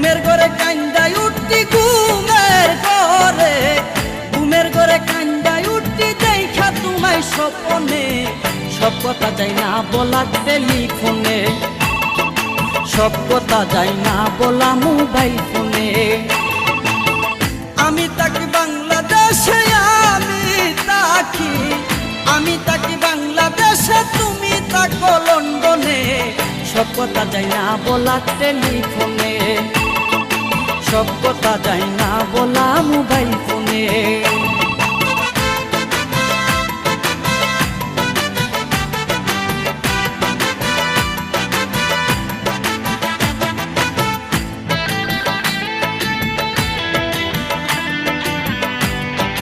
ঘুমের ঘরে কান্দাই উঠতি ঘুমের ঘরে কান্দাই উঠতি দেখা তোমায় স্বপ্নে সব কথা যায় না বলা টেলিফোনে সব কথা যায় না বলা মোবাইল ফোনে আমি থাকি বাংলাদেশে আমি থাকি বাংলাদেশে তুমি থাকো লন্ডনে সব কথা যায় না বলা টেলিফোনে সব কথা যায় না বলা মোবাইল ফোনে